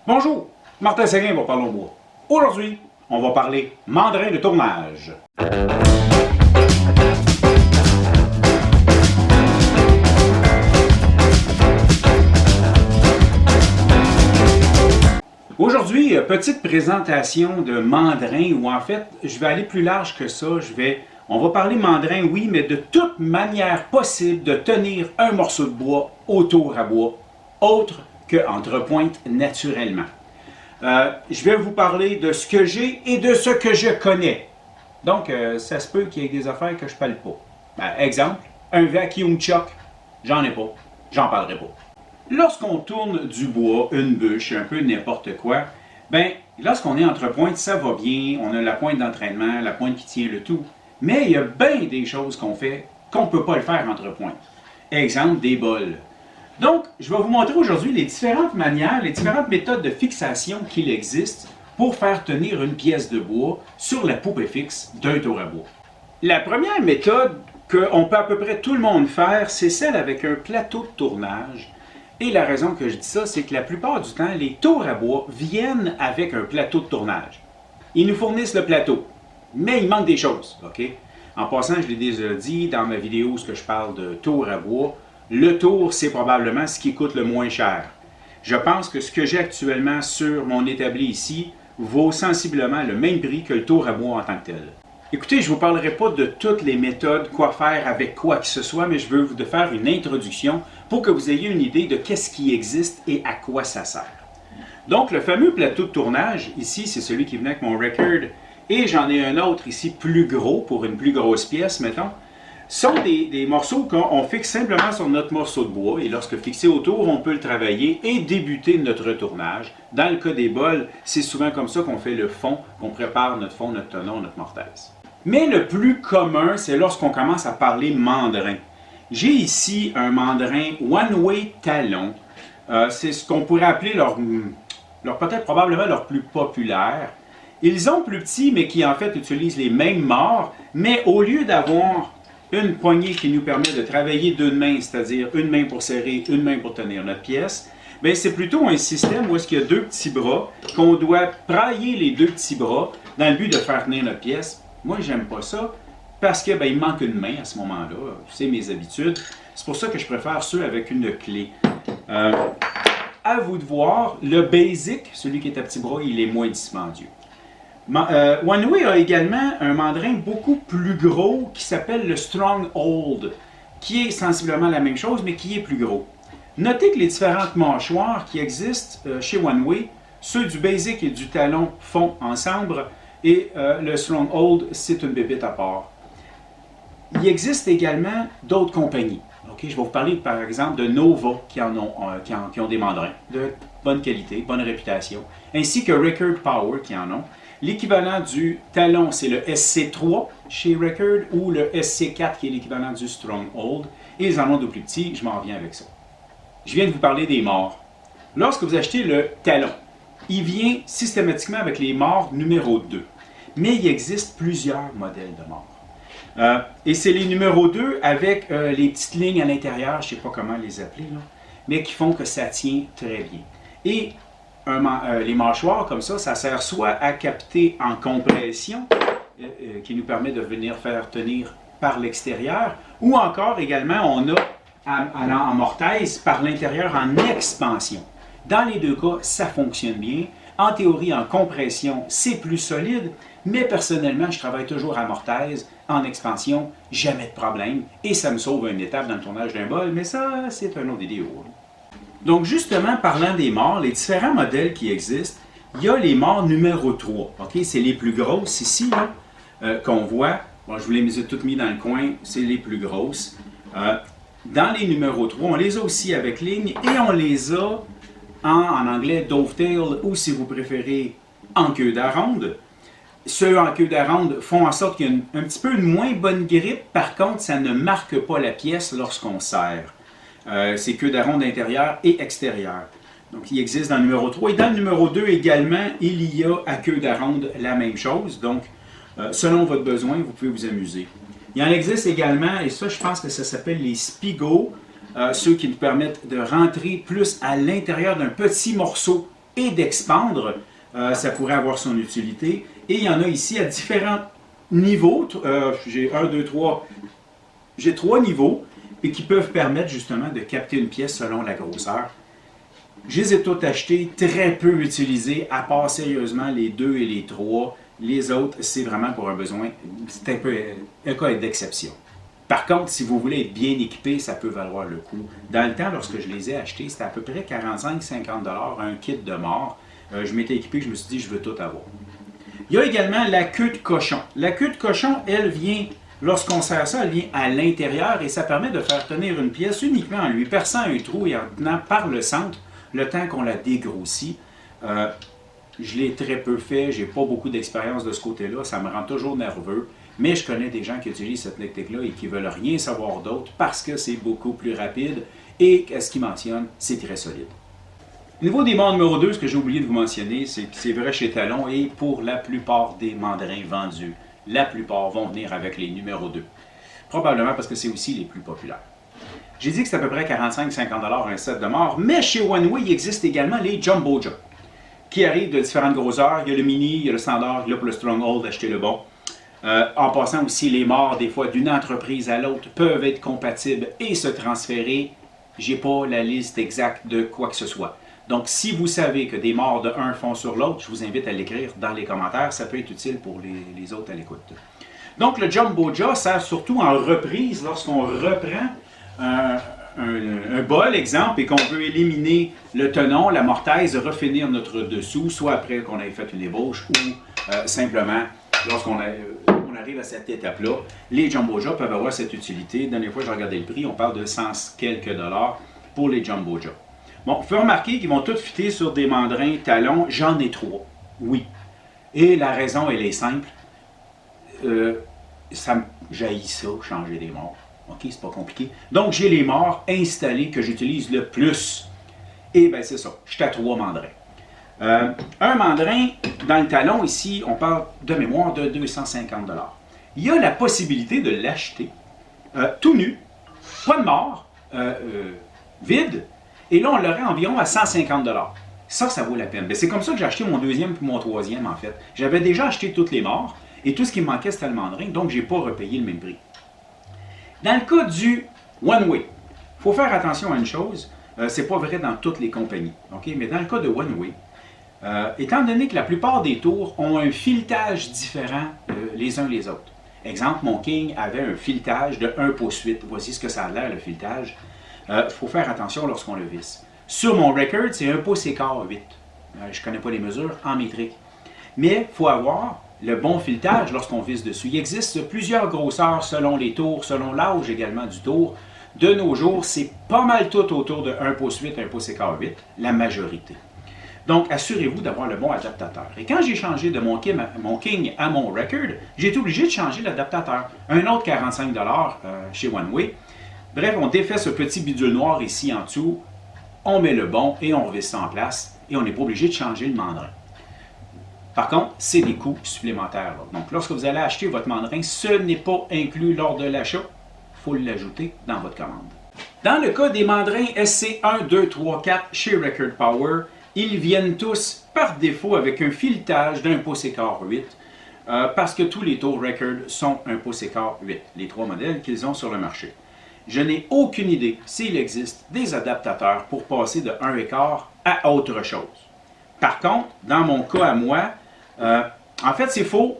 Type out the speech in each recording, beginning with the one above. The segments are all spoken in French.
Bonjour, Martin Séguin va parler au bois. Aujourd'hui, on va parler mandrin de tournage. Aujourd'hui, petite présentation de mandrin, où en fait, je vais aller plus large que ça. On va parler mandrin, oui, mais de toute manière possible de tenir un morceau de bois autour à bois, autre qu'entre pointes naturellement. Je vais vous parler de ce que j'ai et de ce que je connais. Donc, ça se peut qu'il y ait des affaires que je ne parle pas. Exemple, un vacuum chuck, j'en ai pas, j'en parlerai pas. Lorsqu'on tourne du bois, une bûche, un peu n'importe quoi, lorsqu'on est entre pointes, ça va bien, on a la pointe d'entraînement, la pointe qui tient le tout. Mais il y a bien des choses qu'on fait qu'on ne peut pas le faire entre pointes. Exemple, des bols. Donc, je vais vous montrer aujourd'hui les différentes manières, les différentes méthodes de fixation qu'il existe pour faire tenir une pièce de bois sur la poupée fixe d'un tour à bois. La première méthode qu'on peut à peu près tout le monde faire, c'est celle avec un plateau de tournage. Et la raison que je dis ça, c'est que la plupart du temps, les tours à bois viennent avec un plateau de tournage. Ils nous fournissent le plateau, mais il manque des choses, OK? En passant, je l'ai déjà dit dans ma vidéo où je parle de tour à bois, le tour, c'est probablement ce qui coûte le moins cher. Je pense que ce que j'ai actuellement sur mon établi ici vaut sensiblement le même prix que le tour à bois en tant que tel. Écoutez, je ne vous parlerai pas de toutes les méthodes, quoi faire avec quoi que ce soit, mais je veux vous faire une introduction pour que vous ayez une idée de qu'est-ce qui existe et à quoi ça sert. Donc, le fameux plateau de tournage, ici, c'est celui qui venait avec mon record, et j'en ai un autre ici plus gros, pour une plus grosse pièce, mettons, sont des morceaux qu'on fixe simplement sur notre morceau de bois, et lorsque fixé autour, on peut le travailler et débuter notre tournage. Dans le cas des bols, c'est souvent comme ça qu'on fait le fond, qu'on prépare notre fond, notre tenon, notre mortaise. Mais le plus commun, c'est lorsqu'on commence à parler mandrin. J'ai ici un mandrin one-way talon. C'est ce qu'on pourrait appeler leur peut-être probablement leur plus populaire. Ils ont plus petits, mais qui en fait utilisent les mêmes morts, mais au lieu d'avoir une poignée qui nous permet de travailler d'une main, c'est-à-dire une main pour serrer, une main pour tenir notre pièce, c'est plutôt un système où est-ce qu'il y a deux petits bras, qu'on doit prailler les deux petits bras dans le but de faire tenir notre pièce. Moi, j'aime pas ça, parce que il me manque une main à ce moment-là. C'est mes habitudes. C'est pour ça que je préfère ceux avec une clé. À vous de voir, le basic, celui qui est à petit bras, il est moins dispendieux. One-Way a également un mandrin beaucoup plus gros qui s'appelle le Stronghold, qui est sensiblement la même chose, mais qui est plus gros. Notez que les différentes mâchoires qui existent chez One-Way, ceux du basic et du talon font ensemble, et le Stronghold, c'est une bébête à part. Il existe également d'autres compagnies. Okay? Je vais vous parler par exemple de Nova qui ont des mandrins de bonne qualité, bonne réputation, ainsi que Record Power qui en ont. L'équivalent du talon, c'est le SC3 chez Record ou le SC4 qui est l'équivalent du Stronghold. Et ils en ont de plus petits, je m'en reviens avec ça. Je viens de vous parler des morts. Lorsque vous achetez le talon, il vient systématiquement avec les morts numéro 2. Mais il existe plusieurs modèles de morts. Et c'est les numéro 2 avec les petites lignes à l'intérieur, je ne sais pas comment les appeler, là, mais qui font que ça tient très bien. Et les mâchoires comme ça sert soit à capter en compression, qui nous permet de venir faire tenir par l'extérieur, ou encore également on a en mortaise par l'intérieur en expansion. Dans les deux cas, ça fonctionne bien. En théorie, en compression, c'est plus solide, mais personnellement, je travaille toujours à mortaise, en expansion, jamais de problème, et ça me sauve une étape dans le tournage d'un bol, mais ça, c'est un autre vidéo. Donc justement, parlant des morts, les différents modèles qui existent, il y a les morts numéro 3, okay? C'est les plus grosses ici, qu'on voit. Bon, je vous les ai toutes mis dans le coin, c'est les plus grosses. Dans les numéros 3, on les a aussi avec ligne, et on les a en anglais dovetail, ou si vous préférez, en queue d'aronde. Ceux en queue d'aronde font en sorte qu'il y a un petit peu une moins bonne grippe, par contre, ça ne marque pas la pièce lorsqu'on serre. C'est queue d'aronde intérieure et extérieure. Donc, il existe dans le numéro 3. Et dans le numéro 2 également, il y a à queue d'aronde la même chose. Donc, selon votre besoin, vous pouvez vous amuser. Il en existe également, et ça, je pense que ça s'appelle les Spigot, ceux qui nous permettent de rentrer plus à l'intérieur d'un petit morceau et d'expandre, ça pourrait avoir son utilité. Et il y en a ici à différents niveaux. J'ai 1, 2, 3. J'ai 3 niveaux et qui peuvent permettre justement de capter une pièce selon la grosseur. Je les ai toutes achetées, très peu utilisées, à part sérieusement les 2 et les 3. Les autres, c'est vraiment pour un besoin, c'est un peu un cas d'exception. Par contre, si vous voulez être bien équipé, ça peut valoir le coup. Dans le temps, lorsque je les ai achetés, c'était à peu près 45-50 $ un kit de mort. Je m'étais équipé, je me suis dit, je veux tout avoir. Il y a également la queue de cochon. La queue de cochon, elle vient, lorsqu'on serre ça, elle vient à l'intérieur et ça permet de faire tenir une pièce uniquement en lui perçant un trou et en tenant par le centre le temps qu'on la dégrossit. Je l'ai très peu fait, j'ai pas beaucoup d'expérience de ce côté-là, ça me rend toujours nerveux. Mais je connais des gens qui utilisent cette technique-là et qui ne veulent rien savoir d'autre parce que c'est beaucoup plus rapide et, ce qu'ils mentionnent, c'est très solide. Au niveau des morts numéro 2, ce que j'ai oublié de vous mentionner, c'est que c'est vrai chez Talon et pour la plupart des mandrins vendus, la plupart vont venir avec les numéros 2. Probablement parce que c'est aussi les plus populaires. J'ai dit que c'est à peu près 45-50 $ un set de morts, mais chez OneWay, il existe également les Jumbo Jaw, qui arrivent de différentes grosseurs. Il y a le mini, il y a le standard, il y a pour le Stronghold, achetez le bon. En passant aussi, les morts, des fois, d'une entreprise à l'autre, peuvent être compatibles et se transférer. Je n'ai pas la liste exacte de quoi que ce soit. Donc, si vous savez que des morts de un font sur l'autre, je vous invite à l'écrire dans les commentaires. Ça peut être utile pour les autres à l'écoute. Donc, le Jumbo Jaw sert surtout en reprise lorsqu'on reprend un bol, exemple, et qu'on veut éliminer le tenon, la mortaise, refinir notre dessous, soit après qu'on ait fait une ébauche ou simplement lorsqu'on arrive à cette étape-là. Les Jumbo Jaw peuvent avoir cette utilité. La dernière fois, j'ai regardé le prix, on parle de 100 quelques dollars pour les Jumbo Jaw. Bon, vous pouvez remarquer qu'ils vont tous fitter sur des mandrins talons. J'en ai 3, oui. Et la raison, elle est simple. Ça jaillit ça, changer des morts. OK, c'est pas compliqué. Donc, j'ai les morts installés que j'utilise le plus. Et bien, c'est ça. Je suis à 3 mandrins. Un mandrin, dans le talon, ici, on parle de mémoire de 250 $. Il y a la possibilité de l'acheter tout nu, pas de mort, vide, et là, on l'aurait environ à 150 $. Ça vaut la peine. C'est comme ça que j'ai acheté mon deuxième et mon troisième, en fait. J'avais déjà acheté toutes les morts, et tout ce qui me manquait, c'était le mandrin, donc je n'ai pas repayé le même prix. Dans le cas du OneWay, il faut faire attention à une chose, c'est pas vrai dans toutes les compagnies, okay? Mais dans le cas de OneWay, étant donné que la plupart des tours ont un filetage différent les uns les autres. Exemple, mon King avait un filetage de 1 pouce 8. Voici ce que ça a l'air, le filetage. Il faut faire attention lorsqu'on le visse. Sur mon record, c'est 1 pouce et quart 8. Je ne connais pas les mesures en métrique. Mais il faut avoir le bon filetage lorsqu'on visse dessus. Il existe plusieurs grosseurs selon les tours, selon l'âge également du tour. De nos jours, c'est pas mal tout autour de 1 pouce 8, 1 pouce et quart 8, la majorité. Donc, assurez-vous d'avoir le bon adaptateur. Et quand j'ai changé de mon King à mon Record, j'ai été obligé de changer l'adaptateur. Un autre 45 $ chez OneWay. Bref, on défait ce petit bidule noir ici en dessous, on met le bon et on revisse ça en place et on n'est pas obligé de changer le mandrin. Par contre, c'est des coûts supplémentaires. Là. Donc, lorsque vous allez acheter votre mandrin, ce n'est pas inclus lors de l'achat. Il faut l'ajouter dans votre commande. Dans le cas des mandrins SC1, 2, 3, 4 chez Record Power, ils viennent tous par défaut avec un filetage d'1 pouce et quart 8 parce que tous les tours Record sont 1 pouce et quart 8, les 3 modèles qu'ils ont sur le marché. Je n'ai aucune idée s'il existe des adaptateurs pour passer de 1 et quart à autre chose. Par contre, dans mon cas à moi, en fait c'est faux.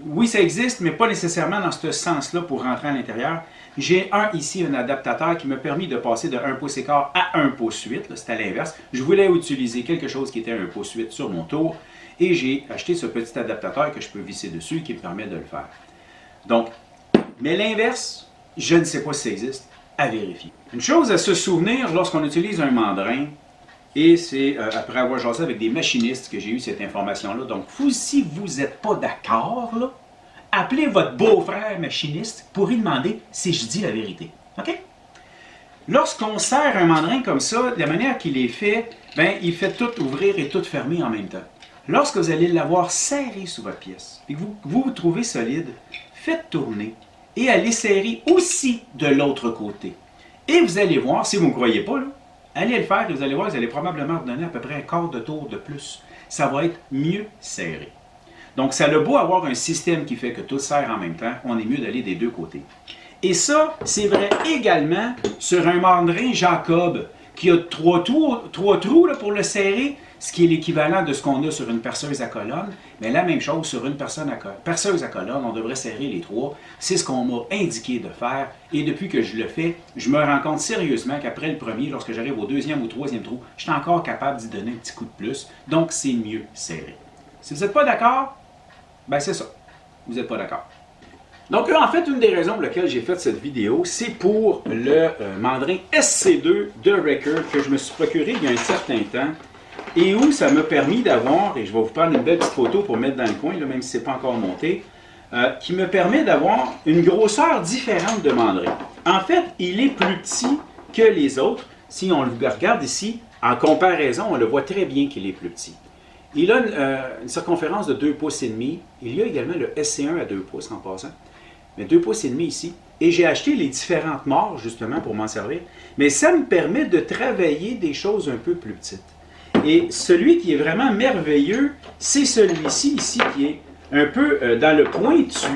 Oui, ça existe, mais pas nécessairement dans ce sens-là pour rentrer à l'intérieur. J'ai ici un adaptateur qui m'a permis de passer de 1 pouce et quart à 1 pouce 8. C'est à l'inverse. Je voulais utiliser quelque chose qui était 1 pouce 8 sur mon tour et j'ai acheté ce petit adaptateur que je peux visser dessus qui me permet de le faire. Donc, mais l'inverse, je ne sais pas si ça existe, à vérifier. Une chose à se souvenir lorsqu'on utilise un mandrin, et c'est après avoir jasé avec des machinistes que j'ai eu cette information-là. Donc, si vous n'êtes pas d'accord, là, appelez votre beau-frère machiniste pour lui demander si je dis la vérité. OK? Lorsqu'on serre un mandrin comme ça, de la manière qu'il est fait, ben, il fait tout ouvrir et tout fermer en même temps. Lorsque vous allez l'avoir serré sous votre pièce, et que vous trouvez solide, faites tourner et allez serrer aussi de l'autre côté. Et vous allez voir, si vous ne me croyez pas, là, allez le faire et vous allez voir, vous allez probablement redonner à peu près un quart de tour de plus. Ça va être mieux serré. Donc, ça a beau avoir un système qui fait que tout serre en même temps, on est mieux d'aller des deux côtés. Et ça, c'est vrai également sur un mandrin Jacob qui a trois trous là, pour le serrer, ce qui est l'équivalent de ce qu'on a sur une perceuse à colonne. Mais la même chose sur une perceuse à colonne, on devrait serrer les trois. C'est ce qu'on m'a indiqué de faire. Et depuis que je le fais, je me rends compte sérieusement qu'après le premier, lorsque j'arrive au deuxième ou troisième trou, je suis encore capable d'y donner un petit coup de plus. Donc, c'est mieux serré. Si vous n'êtes pas d'accord, ben c'est ça. Vous n'êtes pas d'accord. Donc, en fait, une des raisons pour lesquelles j'ai fait cette vidéo, c'est pour le mandrin SC2 de Record que je me suis procuré il y a un certain temps et où ça m'a permis d'avoir, et je vais vous prendre une belle petite photo pour mettre dans le coin, là, même si ce n'est pas encore monté, qui me permet d'avoir une grosseur différente de mandrin. En fait, il est plus petit que les autres. Si on le regarde ici, en comparaison, on le voit très bien qu'il est plus petit. Il a une circonférence de 2 pouces et demi. Il y a également le SC1 à 2 pouces en passant. Mais 2 pouces et demi ici. Et j'ai acheté les différentes morts justement pour m'en servir. Mais ça me permet de travailler des choses un peu plus petites. Et celui qui est vraiment merveilleux, c'est celui-ci ici qui est un peu dans le pointu.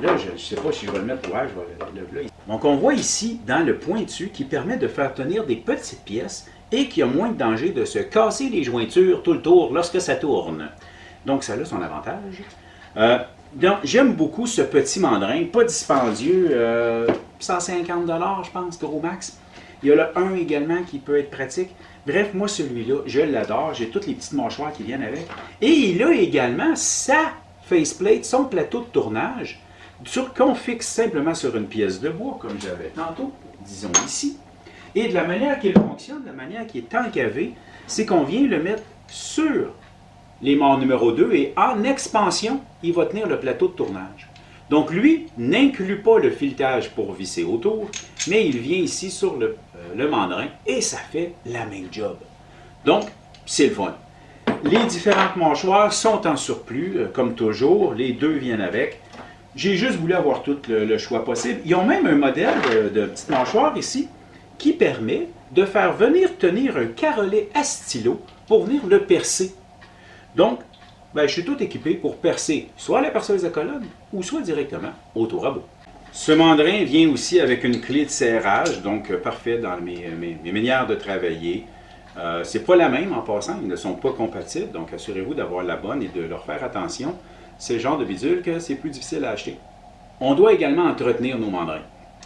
Là, je ne sais pas si je vais le mettre. Ouais, je vais le là. Donc on voit ici dans le pointu qui permet de faire tenir des petites pièces et qui a moins de danger de se casser les jointures tout le tour lorsque ça tourne. Donc ça a son avantage. Donc, j'aime beaucoup ce petit mandrin, pas dispendieux, 150 $, je pense, gros max. Il y a le 1 également qui peut être pratique. Bref, moi celui-là, je l'adore, j'ai toutes les petites mâchoires qui viennent avec. Et il a également sa faceplate, son plateau de tournage, qu'on fixe simplement sur une pièce de bois, comme j'avais tantôt, disons ici. Et de la manière qu'il fonctionne, de la manière qui est encavé, c'est qu'on vient le mettre sur les morts numéro 2 et en expansion, il va tenir le plateau de tournage. Donc lui n'inclut pas le filetage pour visser autour, mais il vient ici sur le mandrin et ça fait la même job. Donc, c'est le fun. Les différentes mâchoires sont en surplus, comme toujours, les deux viennent avec. J'ai juste voulu avoir tout le choix possible. Ils ont même un modèle de petite mâchoire ici qui permet de faire venir tenir un carolet à stylo pour venir le percer. Donc, ben, je suis tout équipé pour percer soit la perceuse à colonne ou soit directement au tour à bout. Ce mandrin vient aussi avec une clé de serrage, donc parfait dans mes manières de travailler. C'est pas la même en passant, ils ne sont pas compatibles, donc assurez-vous d'avoir la bonne et de leur faire attention. C'est le genre de bidule que c'est plus difficile à acheter. On doit également entretenir nos mandrins.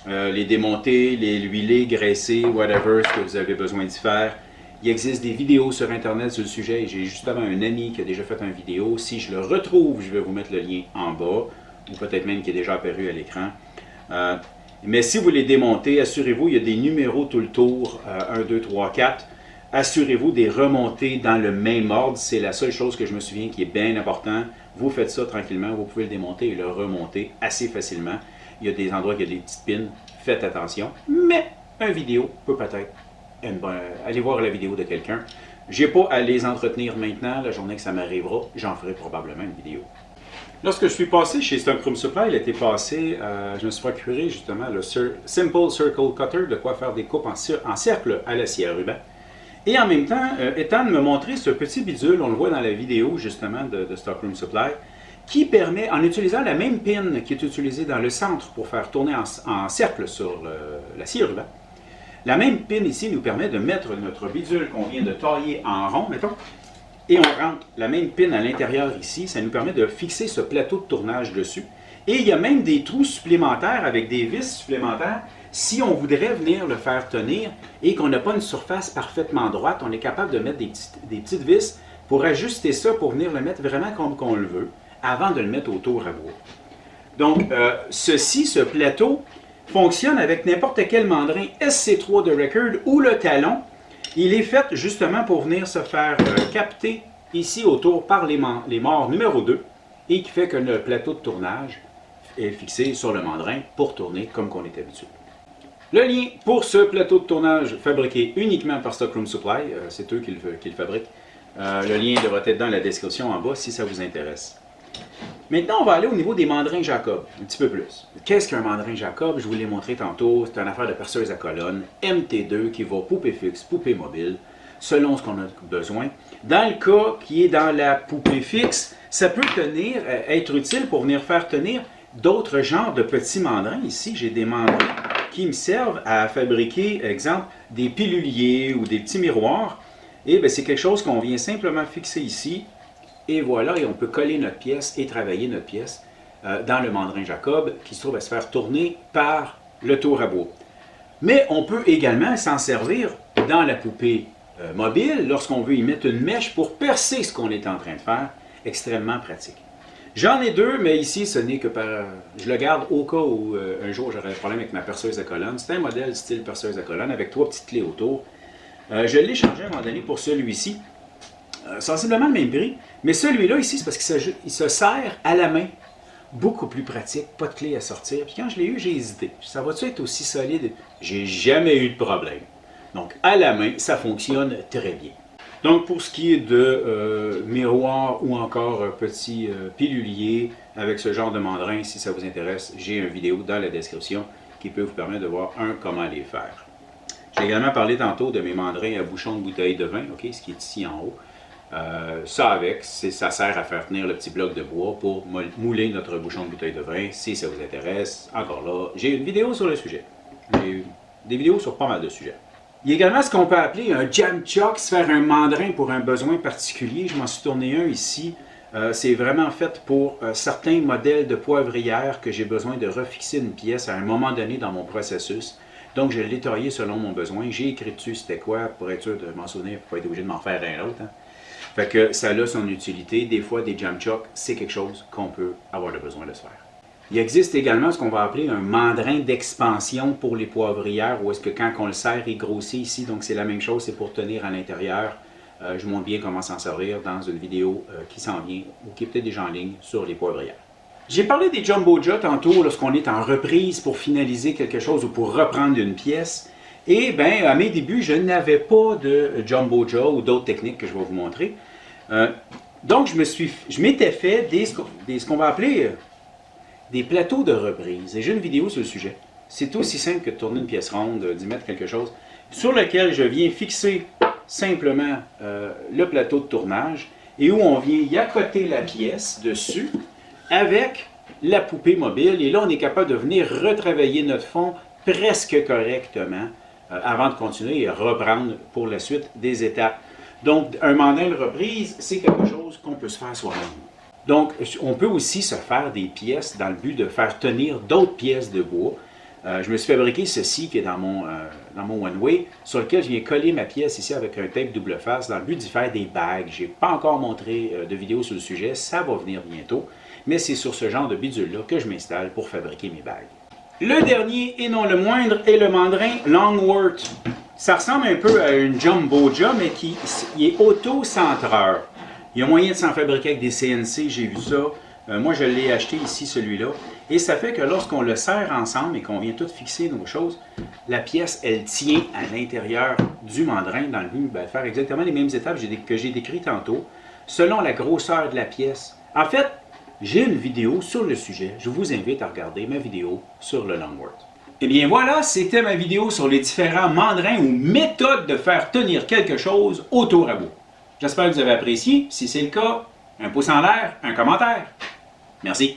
Les démonter, les huiler, graisser, whatever, ce que vous avez besoin d'y faire. Il existe des vidéos sur Internet sur le sujet. J'ai justement un ami qui a déjà fait une vidéo. Si je le retrouve, je vais vous mettre le lien en bas, ou peut-être même qui est déjà apparu à l'écran. Mais si vous les démontez, assurez-vous, il y a des numéros tout le tour, 1, 2, 3, 4. Assurez-vous des remonter dans le même ordre. C'est la seule chose que je me souviens qui est bien important. Vous faites ça tranquillement, vous pouvez le démonter et le remonter assez facilement. Il y a des endroits où il y a des petites pins. Faites attention. Mais une vidéo peut peut-être... allez voir la vidéo de quelqu'un. Je n'ai pas à les entretenir maintenant. La journée que ça m'arrivera, j'en ferai probablement une vidéo. Lorsque je suis passé chez Stockroom Supply, il était passé, je me suis procuré justement le Simple Circle Cutter, de quoi faire des coupes en cercle à la scie à ruban. Et en même temps, Ethan me montrait ce petit bidule, on le voit dans la vidéo justement de Stockroom Supply, qui permet, en utilisant la même pin qui est utilisée dans le centre pour faire tourner en cercle sur la scie à ruban, la même pin ici nous permet de mettre notre bidule qu'on vient de tailler en rond, mettons, et on rentre la même pin à l'intérieur ici. Ça nous permet de fixer ce plateau de tournage dessus. Et il y a même des trous supplémentaires avec des vis supplémentaires. Si on voudrait venir le faire tenir et qu'on n'a pas une surface parfaitement droite, on est capable de mettre des petites vis pour ajuster ça, pour venir le mettre vraiment comme qu'on le veut, avant de le mettre au tour à bois. Donc, ce plateau, fonctionne avec n'importe quel mandrin SC3 de Record ou le talon. Il est fait justement pour venir se faire capter ici autour par les morts numéro 2 et qui fait que le plateau de tournage est fixé sur le mandrin pour tourner comme qu'on est habitué. Le lien pour ce plateau de tournage fabriqué uniquement par Stockroom Supply, c'est eux qui le fabriquent. Le lien devrait être dans la description en bas si ça vous intéresse. Maintenant, on va aller au niveau des mandrins Jacob, un petit peu plus. Qu'est-ce qu'un mandrin Jacob? Je vous l'ai montré tantôt, c'est une affaire de perceuse à colonne, MT2 qui va poupée fixe, poupée mobile, selon ce qu'on a besoin. Dans le cas qui est dans la poupée fixe, ça peut être utile pour venir faire tenir d'autres genres de petits mandrins. Ici, j'ai des mandrins qui me servent à fabriquer, exemple, des piluliers ou des petits miroirs. Et bien, c'est quelque chose qu'on vient simplement fixer ici. Et voilà, et on peut coller notre pièce et travailler notre pièce dans le mandrin Jacob qui se trouve à se faire tourner par le tour à bois. Mais on peut également s'en servir dans la poupée mobile lorsqu'on veut y mettre une mèche pour percer ce qu'on est en train de faire. Extrêmement pratique. J'en ai deux, mais ici, ce n'est que par... Je le garde au cas où un jour j'aurai un problème avec ma perceuse à colonne. C'est un modèle style perceuse à colonne avec 3 petites clés autour. Je l'ai changé à un moment donné pour celui-ci. Sensiblement le même prix, mais celui-là ici, c'est parce qu'il se sert à la main. Beaucoup plus pratique, pas de clé à sortir. Puis quand je l'ai eu, j'ai hésité. Ça va-tu être aussi solide? J'ai jamais eu de problème. Donc à la main, ça fonctionne très bien. Donc pour ce qui est de miroir ou encore petit pilulier avec ce genre de mandrin, si ça vous intéresse, j'ai une vidéo dans la description qui peut vous permettre de voir comment les faire. J'ai également parlé tantôt de mes mandrins à bouchon de bouteille de vin, ce qui est ici en haut. Ça sert à faire tenir le petit bloc de bois pour mouler notre bouchon de bouteille de vin, si ça vous intéresse. Encore là, j'ai une vidéo sur le sujet. J'ai des vidéos sur pas mal de sujets. Il y a également ce qu'on peut appeler un jam chuck, se faire un mandrin pour un besoin particulier. Je m'en suis tourné un ici. C'est vraiment fait pour certains modèles de poivrière que j'ai besoin de refixer une pièce à un moment donné dans mon processus. Donc, je l'ai taillé selon mon besoin. J'ai écrit dessus c'était quoi pour être sûr de m'en souvenir pour pas être obligé de m'en faire un autre. Fait que ça a son utilité. Des fois, des jam chucks, c'est quelque chose qu'on peut avoir le besoin de se faire. Il existe également ce qu'on va appeler un mandrin d'expansion pour les poivrières, où est-ce que quand on le serre, il grossit ici. Donc, c'est la même chose, c'est pour tenir à l'intérieur. Je vous montre bien comment s'en servir dans une vidéo qui s'en vient ou qui est peut-être déjà en ligne sur les poivrières. J'ai parlé des Jumbo Jaws tantôt lorsqu'on est en reprise pour finaliser quelque chose ou pour reprendre une pièce. Et bien, à mes débuts, je n'avais pas de Jumbo Jaws ou d'autres techniques que je vais vous montrer. Donc, je m'étais fait ce qu'on va appeler des plateaux de reprise. Et j'ai une vidéo sur le sujet. C'est aussi simple que de tourner une pièce ronde, d'y mettre quelque chose, sur lequel je viens fixer simplement le plateau de tournage et où on vient y accoter la pièce dessus avec la poupée mobile. Et là, on est capable de venir retravailler notre fond presque correctement avant de continuer et reprendre pour la suite des étapes. Donc, un mandrin de reprise, c'est quelque chose qu'on peut se faire soi-même. Donc, on peut aussi se faire des pièces dans le but de faire tenir d'autres pièces de bois. Je me suis fabriqué ceci qui est dans mon one-way, sur lequel je viens coller ma pièce ici avec un tape double face dans le but d'y faire des bagues. Je n'ai pas encore montré de vidéo sur le sujet, ça va venir bientôt, mais c'est sur ce genre de bidule-là que je m'installe pour fabriquer mes bagues. Le dernier, et non le moindre, est le mandrin Longworth. Ça ressemble un peu à une Jumbo Jaws, mais qui est auto-centreur. Il y a moyen de s'en fabriquer avec des CNC, j'ai vu ça. Moi, je l'ai acheté ici, celui-là. Et ça fait que lorsqu'on le serre ensemble et qu'on vient tout fixer nos choses, la pièce, elle tient à l'intérieur du mandrin dans le but de faire exactement les mêmes étapes que j'ai décrites tantôt, selon la grosseur de la pièce. En fait, j'ai une vidéo sur le sujet. Je vous invite à regarder ma vidéo sur le Longworth. Et bien voilà, c'était ma vidéo sur les différents mandrins ou méthodes de faire tenir quelque chose autour à bout. J'espère que vous avez apprécié. Si c'est le cas, un pouce en l'air, un commentaire. Merci.